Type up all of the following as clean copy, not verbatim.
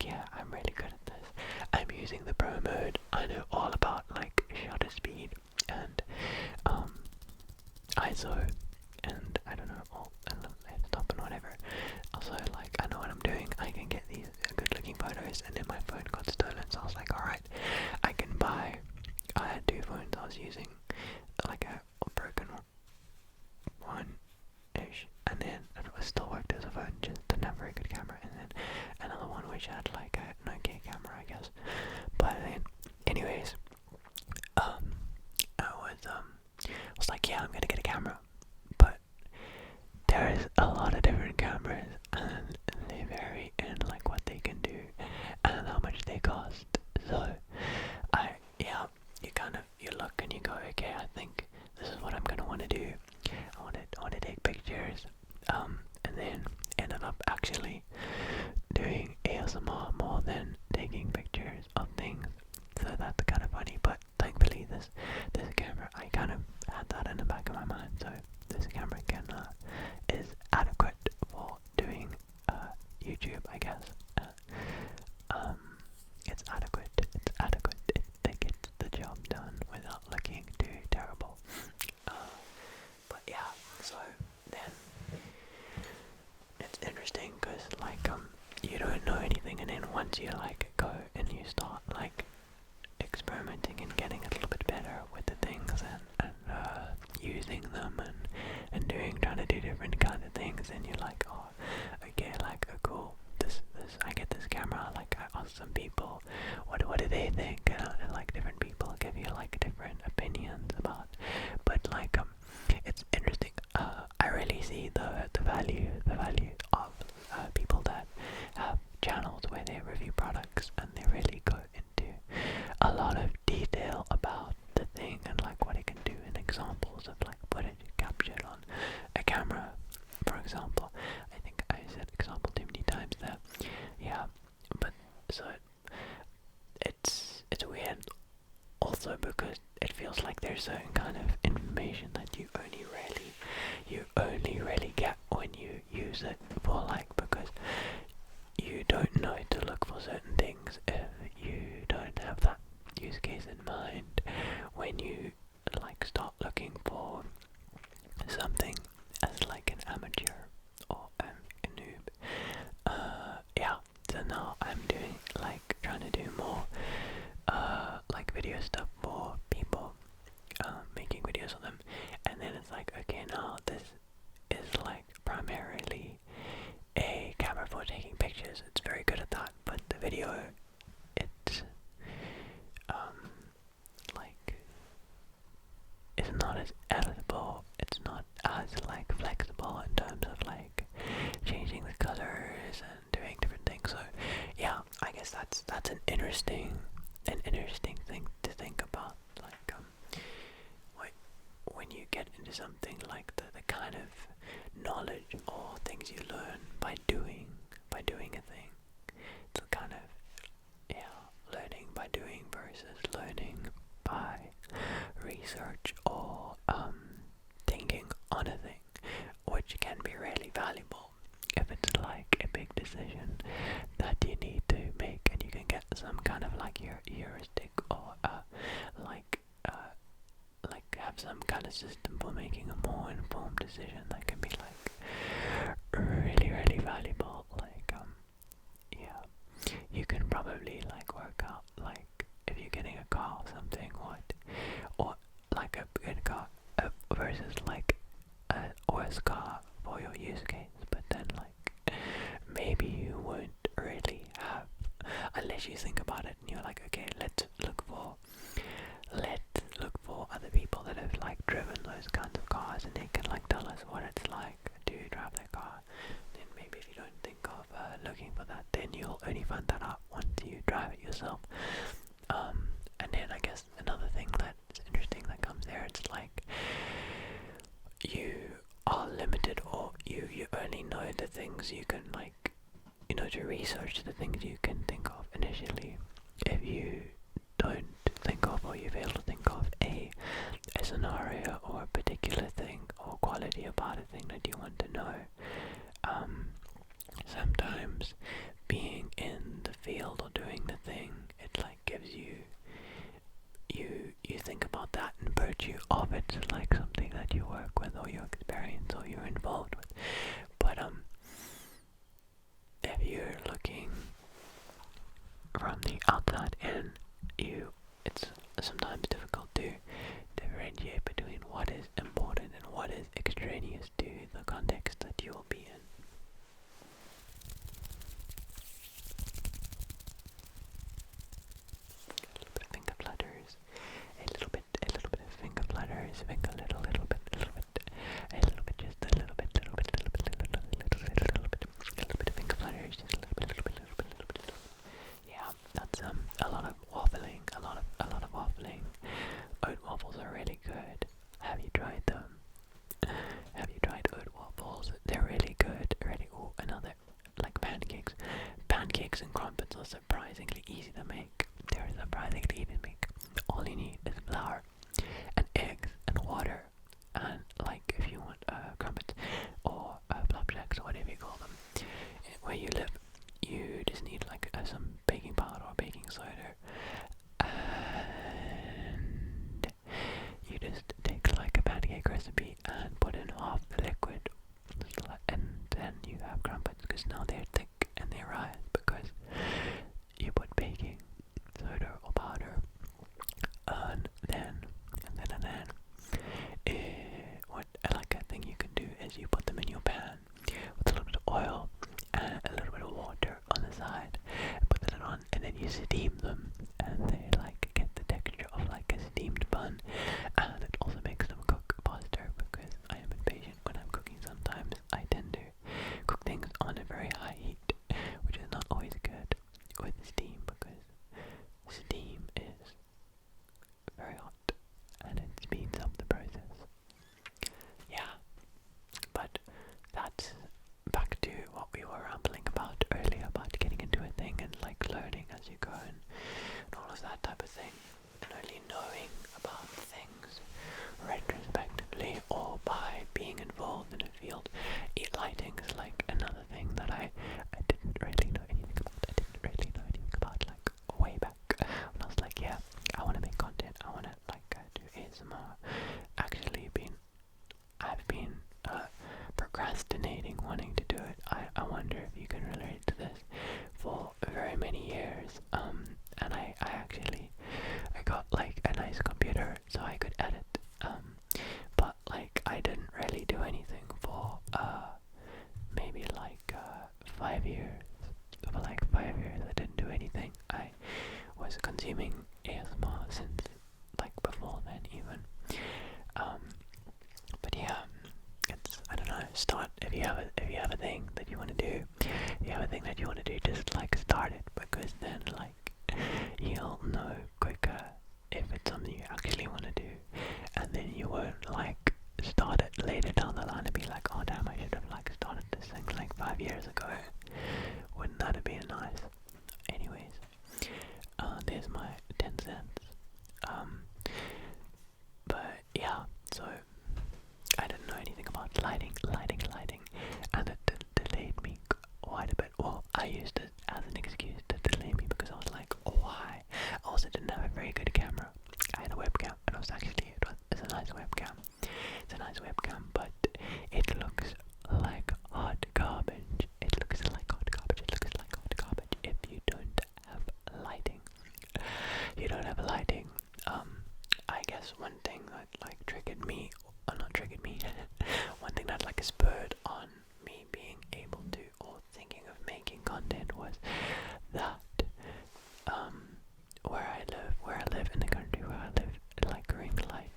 yeah, I'm really good at this. I'm using the pro mode. I know all about like shutter speed and ISO and I don't know, all and stop and whatever. Also, like, I know what I'm doing. I can get these good looking photos, and then my phone got stolen, so I was like, alright, I can buy. I had 2 phones I was using, like a broken one ish, and then it still worked as a phone, just didn't have a very good camera, and then another one which had like a Nokia camera, I guess. But then, anyways, I was like, yeah, I'm gonna get a camera, but there's a lot of different cameras, and they vary in like what they can do and how much they cost. So, you look and you go, okay, I think this is what I'm gonna want to do. I want to take pictures, and then ended up actually doing ASMR more than taking pictures of things. So that's kind of funny, but thankfully this camera, I kind of had that in the back of my mind. So this camera is adequate for doing YouTube, I guess. It's adequate. It gets the job done without looking too terrible. But yeah, so then it's interesting because like you don't know anything, and then once you like go and you start like experimenting and getting a little bit better with the things and using them and trying to do different kind of things, and you're like, oh, okay, like, oh, cool, this I get this camera, like I ask some people what do they think, and like different people give you like different opinions about, but like it's interesting. I really see the value of people that have channels where they review products and they really go into a lot of detail about the thing and like what it can do, and examples of like footage captured on a camera, for example. I think I said example too many times there. Yeah, but so it's weird also because it feels like there's certain kind of information that you only really get when you use it for like, because you don't know to look for certain things if you don't have that use case in mind. When you like start looking for something as like an amateur or a noob, yeah, so now I'm doing like trying to do more like video stuff for people, making videos of them, and then it's like, okay, now this is like primarily a camera for taking pictures. It's very good at that, but the video, it's like it's not as editable. It's not as like flexible in terms of like changing the colors and doing different things. So yeah, I guess that's an interesting thing to think about. Like when you get into something like the kind of knowledge or things you learn by doing a thing. It's kind of, learning by doing versus learning by research or thinking on a thing, which can be really valuable if it's like a big decision that you need to make, and you can get some kind of like your heuristic or like have some kind of system for making a more informed decision that can be like really valuable. Like you can probably like work out like if you're getting a car or something, or like a good car versus like a worse car for your use case, but then like maybe you won't really have, unless you think about it and you're like, okay, let's look for other people that have like driven those kinds of cars, and they can like tell us what it's like to drive their car. Then maybe if you don't think of looking for that, then you'll only find that out once you drive it yourself. And then I guess another thing that's interesting that comes there, it's like you are limited, or you only know the things you can like, to research the things you can think of initially. If you don't think of, or you fail to think of a scenario or a particular thing or quality about a thing that you want to know, sometimes being in the field a lot of waffling, a lot of waffling. Oat waffles are really good. Have you tried them? Have you tried oat waffles? They're really good. Really, oh, another like pancakes. Pancakes and crumpets are surprisingly easy to make. They're surprisingly easy to make. All you need is flour and eggs and water, and like if you want crumpets or flapjacks or whatever you call them, where you live, you just need like some baking powder or baking soda, and you just take like a pancake recipe and put in half the liquid, and then you have crumpets, because now they're thick and they rise because you put baking soda or powder, and then what like a thing you can do is you put them in your pan with a little bit of oil and a little bit of water on the side, put that on, and then you steam them, and they like get the texture of like a steamed bun, and it also makes them cook faster, because I am impatient when I'm cooking. Sometimes I tend to cook things on a very high heat, which is not always good with steam, because steam is very hot and it speeds up the process. Yeah, but that's back to what we were rambling about earlier, about getting into a thing and like learning as you go, and all of that type of thing, and only knowing about things retrospectively or by being involved in a field. Lighting is like another thing that I didn't really know anything about. I didn't really know anything about like way back when I was like, yeah, I want to make content, I want to like do ASMR. I've been procrastinating wanting to do it. I wonder if you can relate to this, for very many years, and I got like a nice computer so I could edit, but like I didn't really do anything for maybe like 5 years. For like 5 years I didn't do anything. I was consuming ASMR since like before then even, but yeah, it's, I don't know, start, if you have a thing that you want to do, just like start it, because then like you'll know quicker if it's something you actually want to do, and then you won't like start it later down the line and be like, oh damn, I should have like started this thing like 5 years ago. Wouldn't that have been nice? Anyways, there's my 10 cents. But yeah, so I didn't know anything about lighting, and it delayed me quite a bit. Well, I used it as an excuse to delay me, because I was like, why? I also didn't have a very good camera. I had a webcam, and it's a nice webcam. It's a nice webcam, but it looks like hot garbage. It looks like hot garbage if you don't have lighting. I guess one thing that like triggered me, or not triggered me, one thing that like spurred on me being able to, or thinking of making content, was that where I live in the country where I live, like ring lights.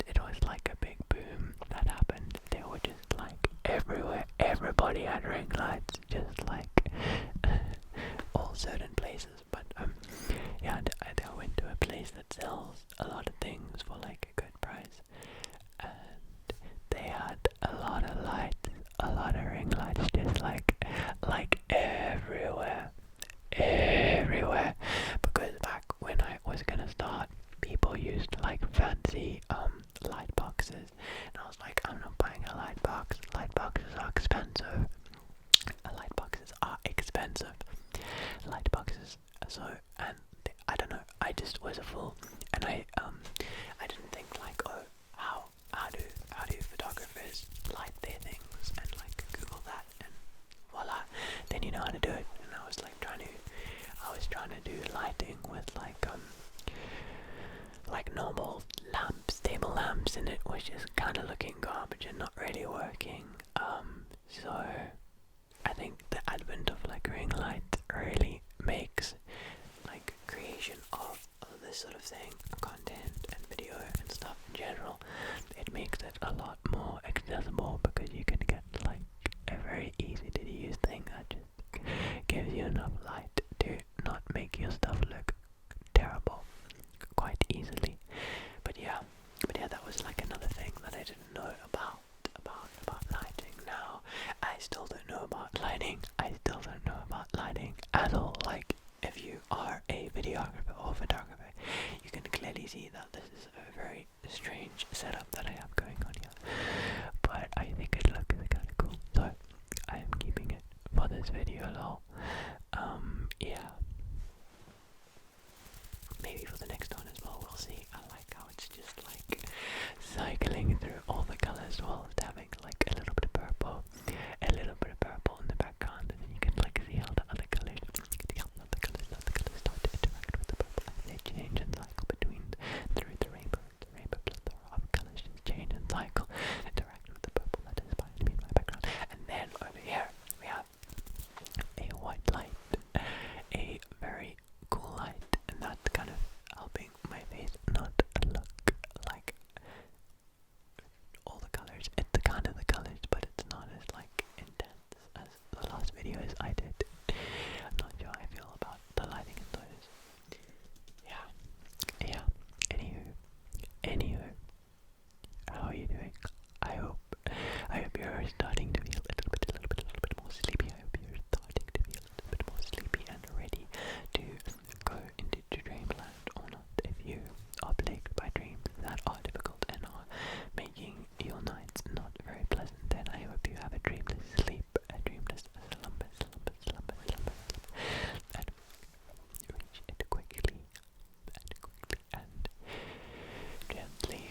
It was like a big boom that happened. They were just like everywhere. Everybody had ring lights, just like all certain places. But yeah, I went to a place that sells a lot of things for like a good price, and they had a lot of lights, a lot of ring lights, just like everywhere. Because back when I was gonna start, people used like fancy light boxes, and I was like, I'm not buying a light box. Light boxes are expensive. Light boxes. So, and I don't know, I just was a fool, and I didn't think like, oh, how do photographers light their things, and like Google that, and voila, then you know how to do it. And I was trying to do lighting with like normal lamps, table lamps, and it was just kind of looking garbage and not really working. So I think the advent of like ring light really makes like creation of this sort of thing, content and video and stuff in general, it makes it a lot more accessible, because you can get like a very easy to use thing that just gives you enough light to not at all. Like, if you are a videographer or photographer, you can clearly see that this is a very strange setup that I have going on here. But I think it looks kind of cool, so I am keeping it for this video, lol. Yeah. Maybe for the next one as well, we'll see. I like how it's just like cycling through all the colors while having like a little bit of purple in the background, and then you can like see how the other colors start to interact with the purple as they change and cycle between through the rainbow plethora of colors, just change and cycle, interact with the purple that is behind me in my background. And then over here we have a white light, a very cool light, and that's kind of helping my face not look like all the colors. It's the kind of the colors, but it's not as like intense as the last videos I did. I'm not sure how I feel about the lighting in those. Yeah. Anywho, how are you doing? I hope you're starting to feel a little bit more sleepy. I hope you're starting to feel a little bit more sleepy and ready to go into dreamland or not. If you are plagued by dreams that are difficult and are making your nights not very pleasant, then I hope you have a dreamless sleep, a dreamless slumber, and reach it quickly and gently.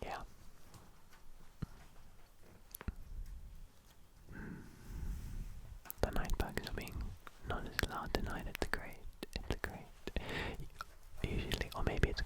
Yeah. The night bugs are being not as loud tonight. It's great. Usually, or maybe it's